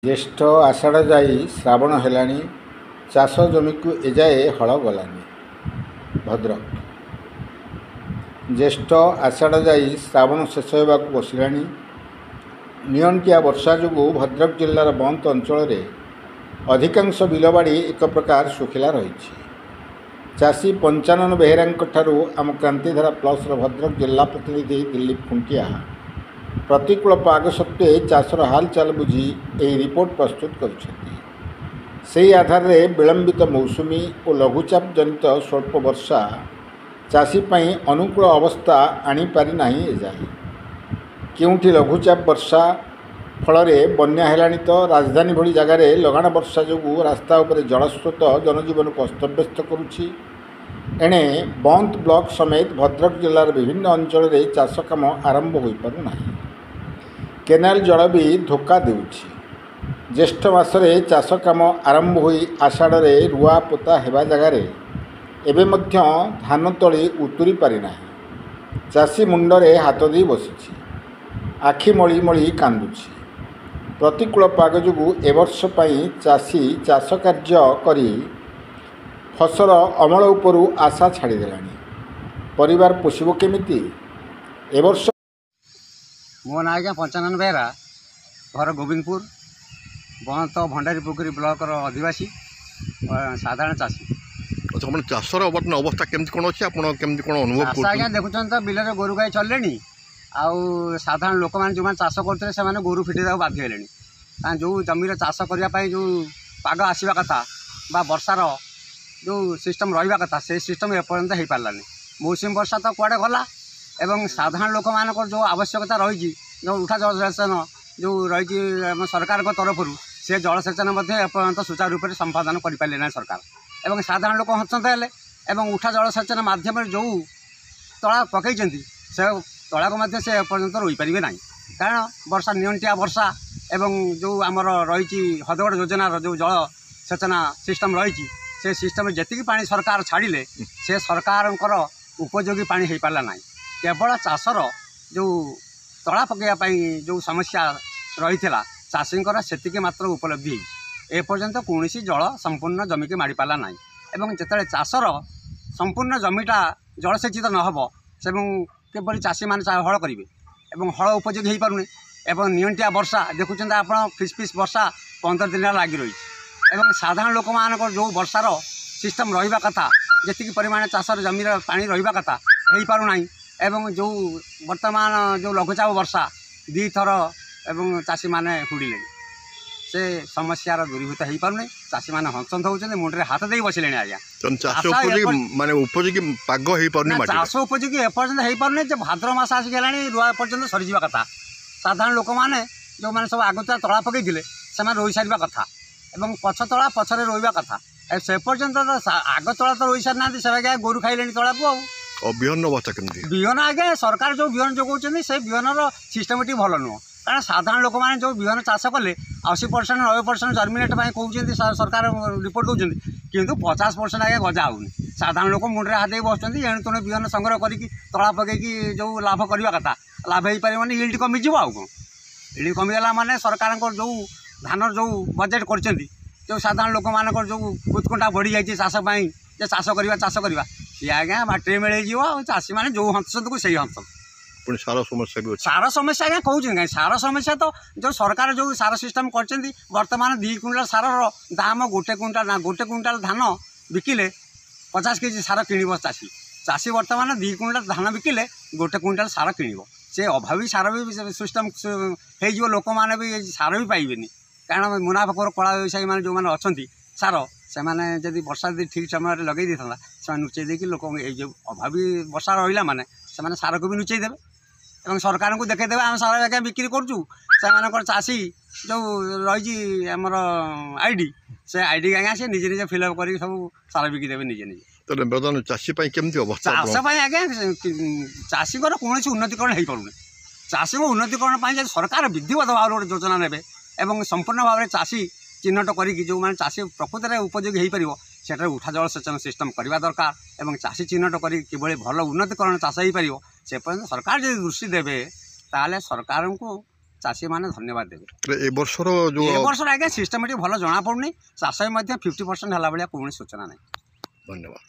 ज्येष्ठ आषाढ़ जाई श्रावण हेलाणी चाष जमी को एजाए हल गलानी। भद्रक ज्येष्ठ आषाढ़ जाई श्रावण शेष होगा बसिलानी। नियंटिया वर्षा जो भद्रक जिलार बंद अंचल अधिकांश बिलबाड़ी एक प्रकार सुखिला रही। चाषी पंचानन बेहेरा आम क्रांतिधारा प्लस भद्रक जिला प्रतिनिधि दिलीप खुंटिया प्रतिकूल पाग सत्वे चाषर हालचाल बुझी यह रिपोर्ट प्रस्तुत कर आधार में विलंबित मौसुमी और लघुचाप जनित स्वल्प वर्षा चाषी अनुकूल अवस्था आनीपारी नहीं एजाए। केउठी लघुचाप वर्षा फल बन्या हेलानी तो राजधानी भली जगार लगाण वर्षा जो रास्ता उपर जलस्रोत जनजीवन को अस्तव्यस्त करुछि। एणे बंद ब्लॉक समेत भद्रक जिलार विभिन्न अंचल में चाष काम आरंभ हो पारना। केनाल जल भी धोखा देउछि। ज्येष्ठ मासरे चाष काम आरंभ हो आषाढ़ रुआ पोता हेबा जगार एबे मध्य धान तली उतुरी पारिना। चाषी मुंडरे हाथ दे बसी आखि मली मली कांदुछि। प्रतिकूल पाग जो एवर्ष चाषी चाष कार्य करी फसल अमल उपरू आशा छाड़देलानी। परिवार पोषिब केमिति एवर्ष। मो ना आज्ञा पंचानन बेहरा घर गोविंदपुर बंत भंडारी पोखरी ब्लॉक अधिवासी साधारण चाषी। अच्छा मैं चाषर बर्तमान अवस्था केमती कौन अच्छे केमती कौन अनुभव आज्ञा देखुं तो बिल में गोरु गाई चलले आउ साधारण लोक मैंने जो चाष करते से गोरु फिटेदा बाध्य हेले। जो जमीन चाष करने जो पाग आसवा कथा बा वर्षार जो सिस्टम रहा कथा से सिस्टम एपर्यंत हो पारानी। मौसुमी वर्षा तो कुआड़े गला एवं साधारण लोक मान जो आवश्यकता रही जो उठा जलसेचन जो रही सरकार तरफ से जलसेचन एपर्यंत सुचारू रूप से संपादन करें ना सरकार एवं साधारण लोक हस्तंत एवं उठा जलसेचन माध्यम जो तला पकई से तला को से एपर्यंत रही पारे ना। कारण वर्षा नियंटिया वर्षा एवं जो आमर रही हदगड़ योजनार जो जल सेचना सिस्टम रही से सिस्टम जी पानी सरकार छाड़े से सरकार उपयोगी पानी हो पारा ना। केवल चाषर जो तला पकड़ाई जो समस्या रही चाषी से मात्र उपलब्धि एपर्यंत कौन जल संपूर्ण जमी की माड़ी पारा ना। एवं जिते चाषर संपूर्ण जमीटा जलसेचित नहब से केवल चाषी मान हल करेंगे एवं हल उपयोगी हो पारे। एवं नियंटिया वर्षा देखुं आप फिसफिस वर्षा 15 दिन लगी रही एवं साधारण लोक मान जो वर्षार सिस्टम रहा कथा जी परिमाण चाषर जमीन पानी रहा कथा हो पारना। एवं जो वर्तमान जो लघुचाप वर्षा 2 थर एवं चाषी मैंने हुड़े से समस्यार दूरीभूत हो पारे। चाषी मैंने हंसंत होते मुंडे हाथ दे बसिले आज्ञा। चाष उपयोगी पाग चाष उपयोगी एपर्यंत हो पारे। भाद्र मास आसिगला रुआ पर्यटन सरीजा कथा साधारण लोक मैंने जो मैंने सब आगुता तला पकई से रही सारा कथा एवं पछ तला पछरे रोवा कथा से पर्यंत आग तला तो रही सारी ना से गोरु खाइले तला को बिहन अवस्था केमती बिहन आगे सरकार जो बिहन जोगाऊँ से बिहनर सिस्टमेटिक भल नुह। कारण साधारण लोक मैंने जो बिहन चाष कले 80% 90% जर्मिनेट कहते सरकार रिपोर्ट दूसरी किंतु 50% आगे गजा होनी। साधारण लोक मुंडे हाथ दे बस एणु तेणु बिहन संग्रह करके तला पकईकी जो लाभ करवा कथा लाभ हो पारे माने यील्ड कमिज आउ कौन यील्ड कमिगला माने सरकार जो धान जो बजेट कर जो साधारण लोक मान जो कुतकुंटा बढ़ी जाइए चाषपाई चाष करवा ये आज्ञा बाटे मिल चाषी मैंने जो हंसत को सही हंसत। सार समस्या भी सार समस्या आज्ञा कहूँ कहीं सार समस्या तो जो सरकार जो सार सिस्टम कर बर्तमान 2 क्विंटाल सार दाम गोटे क्विंटाल धान बिकिले 50 केजी सार किणव चाषी चाषी बर्तमान 2 क्विंटाल धान बिकिले गोटे क्विंटाल सार किणव से अभावी सार भी सिस्टम हो लोक मैंने भी सार भी पाइबेनि। कारण मुनाफाखोर कला व्यवसायी मैंने जो मैंने अच्छा सार से मैंने जब वर्षा ठीक समय लगे था नुचे देकी लोक जो अभावी वर्षा रहा माने से सार को भी नुचे देवे এবং সরকারଙ୍କୁ ଦେଖେଇଦେବେ ଆମେ ସାର ଆଜ୍ଞା ବିକ୍ରି କରୁଛୁ ସେମାନଙ୍କର ଚାଷୀ ଯେଉଁ ରହିଛି ଆମର ଆଇଡି ସେ ଆଇଡି ଆଜ୍ଞା ସେ ନିଜେ ନିଜେ ଫିଲ୍ଅପ୍ କରିକି ସବୁ ସାର ବିକିଦେବେ ନିଜେ ନିଜେ। ତାହେଲେ ବର୍ତ୍ତମାନ ଚାଷୀ ପାଇଁ କେମିତି ଅବସ୍ଥା? ଚାଷ ପାଇଁ ଆଜ୍ଞା ଚାଷୀଙ୍କର କୌଣସି ଉନ୍ନତିକରଣ ହେଇପାରୁନି। ଚାଷୀଙ୍କ ଉନ୍ନତିକରଣ ପାଇଁ ଯଦି ସରକାର ବିଧିବଦ୍ଧ ଭାବରେ ଗୋଟେ ଯୋଜନା ନେବେ ଏବଂ ସମ୍ପୂର୍ଣ୍ଣ ଭାବରେ ଚାଷୀ ଚିହ୍ନଟ କରିକି ଯେଉଁମାନେ ଚାଷୀ ପ୍ରକୃତରେ ଉପଯୋଗୀ ହେଇପାରିବ ସେଠାରେ ଉଠା ଜଳସେଚନ ସିଷ୍ଟମ୍ କରିବା ଦରକାର ଏବଂ ଚାଷୀ ଚିହ୍ନଟ କରି କିଭଳି ଭଲ ଉନ୍ନତିକରଣ ଚାଷ ହେଇପାରିବ ସେ ପର୍ଯ୍ୟନ୍ତ ସରକାର ଯଦି ଦୃଷ୍ଟି ଦେବେ ତାହେଲେ ସରକାରଙ୍କୁ ଚାଷୀମାନେ ଧନ୍ୟବାଦ ଦେବେ। ଏ ବର୍ଷର ଯେଉଁ ଏ ବର୍ଷର ଆଜ୍ଞା ସିଷ୍ଟମେଟିକ୍ ଭଲ ଜଣାପଡ଼ୁନି। ଚାଷ ମଧ୍ୟ 50% ହେଲା ଭଳିଆ କୌଣସି ସୂଚନା ନାହିଁ। ଧନ୍ୟବାଦ।